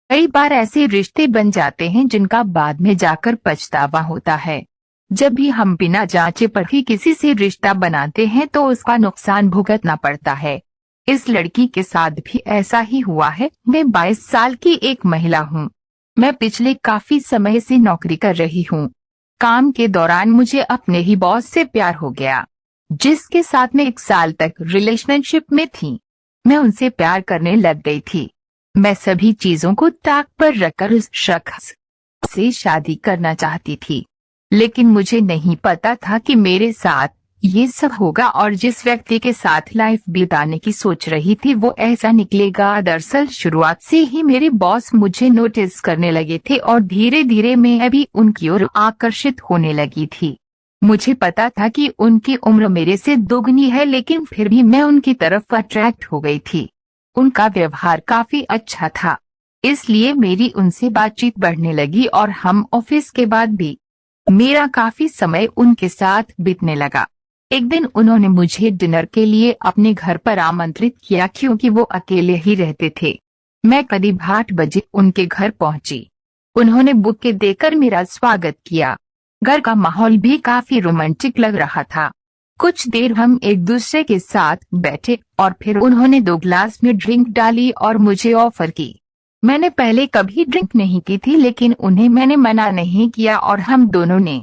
कई बार ऐसे रिश्ते बन जाते हैं जिनका बाद में जाकर पछतावा होता है। जब भी हम बिना जांचे परखे किसी से रिश्ता बनाते हैं तो उसका नुकसान भुगतना पड़ता है। इस लड़की के साथ भी ऐसा ही हुआ है। मैं 22 साल की एक महिला हूँ। मैं पिछले काफी समय से नौकरी कर रही हूँ। काम के दौरान मुझे अपने ही बॉस से प्यार हो गया, जिसके साथ मैं 1 साल तक रिलेशनशिप में थी। मैं उनसे प्यार करने लग गई थी। मैं सभी चीजों को ताक पर रखकर उस शख्स से शादी करना चाहती थी, लेकिन मुझे नहीं पता था कि मेरे साथ ये सब होगा और जिस व्यक्ति के साथ लाइफ बिताने की सोच रही थी वो ऐसा निकलेगा। दरअसल शुरुआत से ही मेरे बॉस मुझे नोटिस करने लगे थे और धीरे धीरे मैं भी उनकी ओर आकर्षित होने लगी थी। मुझे पता था कि उनकी उम्र मेरे से दोगुनी है, लेकिन फिर भी मैं उनकी तरफ अट्रैक्ट हो गई थी। उनका व्यवहार काफी अच्छा था, इसलिए मेरी उनसे बातचीत बढ़ने लगी और हम ऑफिस के बाद भी मेरा काफी समय उनके साथ बीतने लगा। एक दिन उन्होंने मुझे डिनर के लिए अपने घर पर आमंत्रित किया क्योंकि वो अकेले ही रहते थे। मैं करीब 8 बजे उनके घर पहुंची। उन्होंने बुके देकर मेरा स्वागत किया। घर का माहौल भी काफी रोमांटिक लग रहा था। कुछ देर हम एक दूसरे के साथ बैठे और फिर उन्होंने 2 ग्लास में ड्रिंक डाली और मुझे ऑफर की। मैंने पहले कभी ड्रिंक नहीं की थी, लेकिन उन्हें मैंने मना नहीं किया और हम दोनों ने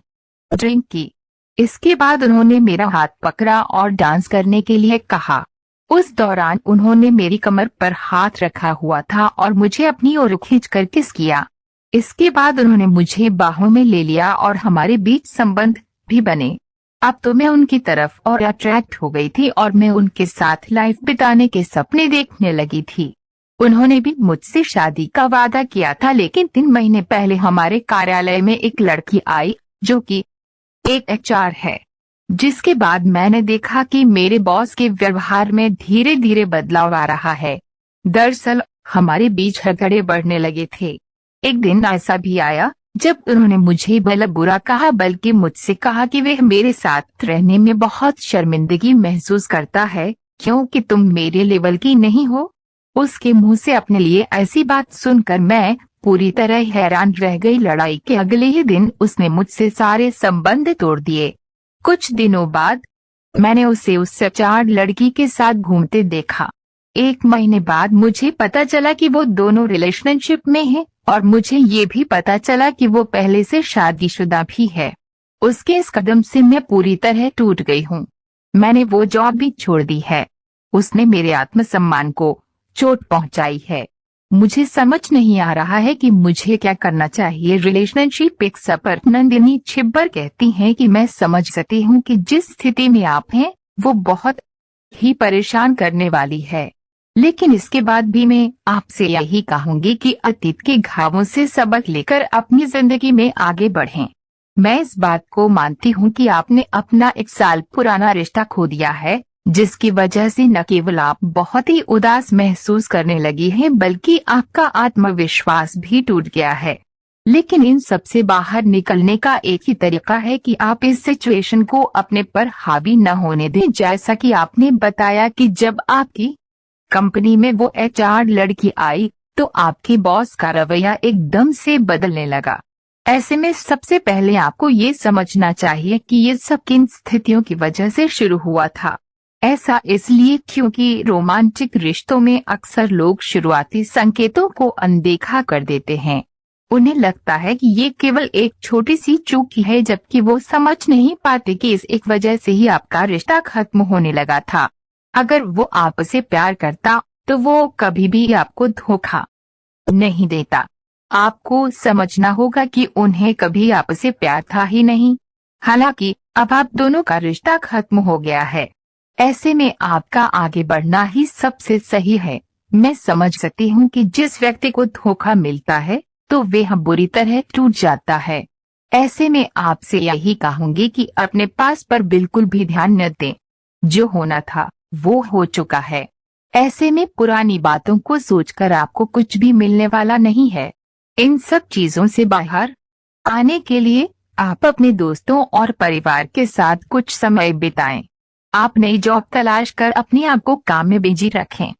ड्रिंक की। इसके बाद उन्होंने मेरा हाथ पकड़ा और डांस करने के लिए कहा। उस दौरान उन्होंने मेरी कमर पर हाथ रखा हुआ था और मुझे अपनी ओर खींचकर किस किया। इसके बाद उन्होंने मुझे बाहों में ले लिया और हमारे बीच संबंध भी बने। अब तो मैं उनकी तरफ और अट्रैक्ट हो गई थी और मैं उनके साथ लाइफ बिताने के सपने देखने लगी थी। उन्होंने भी मुझसे शादी का वादा किया था, लेकिन 3 महीने पहले हमारे कार्यालय में एक लड़की आई जो कि एक एचआर है। जिसके बाद मैंने देखा कि मेरे बॉस के व्यवहार में धीरे धीरे बदलाव आ रहा है। दरअसल हमारे बीच झगड़े बढ़ने लगे थे। एक दिन ऐसा भी आया जब उन्होंने मुझे भला बुरा कहा, बल्कि मुझसे कहा कि वह मेरे साथ रहने में बहुत शर्मिंदगी महसूस करता है क्योंकि तुम मेरे लेवल की नहीं हो। उसके मुंह से अपने लिए ऐसी बात सुनकर मैं पूरी तरह हैरान रह गई। लड़ाई के अगले ही दिन उसने मुझसे सारे संबंध तोड़ दिए। कुछ दिनों बाद मैंने उसे उस 4 लड़की के साथ घूमते देखा। 1 महीने बाद मुझे पता चला कि वो दोनों रिलेशनशिप में हैं और मुझे ये भी पता चला कि वो पहले से शादीशुदा भी है। उसके इस कदम से मैं पूरी तरह टूट गई हूँ। मैंने वो जॉब भी छोड़ दी है। उसने मेरे आत्मसम्मान को चोट पहुंचाई है। मुझे समझ नहीं आ रहा है कि मुझे क्या करना चाहिए। रिलेशनशिप एक सफर। नंदिनी छिब्बर कहती हैं कि मैं समझ सकती हूँ कि जिस स्थिति में आप हैं वो बहुत ही परेशान करने वाली है, लेकिन इसके बाद भी मैं आपसे यही कहूंगी कि अतीत के घावों से सबक लेकर अपनी जिंदगी में आगे बढ़ें। मैं इस बात को मानती हूँ कि आपने अपना 1 साल पुराना रिश्ता खो दिया है, जिसकी वजह से न केवल आप बहुत ही उदास महसूस करने लगी हैं, बल्कि आपका आत्मविश्वास भी टूट गया है। लेकिन इन सब से बाहर निकलने का एक ही तरीका है कि आप इस सिचुएशन को अपने पर हावी न होने दें। जैसा कि आपने बताया कि जब आपकी कंपनी में वो एचआर लड़की आई तो आपके बॉस का रवैया एकदम से बदलने लगा। ऐसे में सबसे पहले आपको ये समझना चाहिए कि ये सब किन स्थितियों की वजह से शुरू हुआ था। ऐसा इसलिए क्योंकि रोमांटिक रिश्तों में अक्सर लोग शुरुआती संकेतों को अनदेखा कर देते हैं। उन्हें लगता है कि ये केवल एक छोटी सी चूक ही है, जबकि वो समझ नहीं पाते कि इस एक वजह से ही आपका रिश्ता खत्म होने लगा था। अगर वो आपसे प्यार करता तो वो कभी भी आपको धोखा नहीं देता। आपको समझना होगा कि उन्हें कभी आपसे प्यार था ही नहीं। हालांकि अब आप दोनों का रिश्ता खत्म हो गया है। ऐसे में आपका आगे बढ़ना ही सबसे सही है। मैं समझ सकती हूँ कि जिस व्यक्ति को धोखा मिलता है तो वह बुरी तरह टूट जाता है। ऐसे में आपसे यही कहूंगी कि अपने पास पर बिल्कुल भी ध्यान न दें। जो होना था वो हो चुका है। ऐसे में पुरानी बातों को सोचकर आपको कुछ भी मिलने वाला नहीं है। इन सब चीजों से बाहर आने के लिए आप अपने दोस्तों और परिवार के साथ कुछ समय बिताएं। आप नई जॉब तलाश कर अपने आप को काम में बिजी रखें।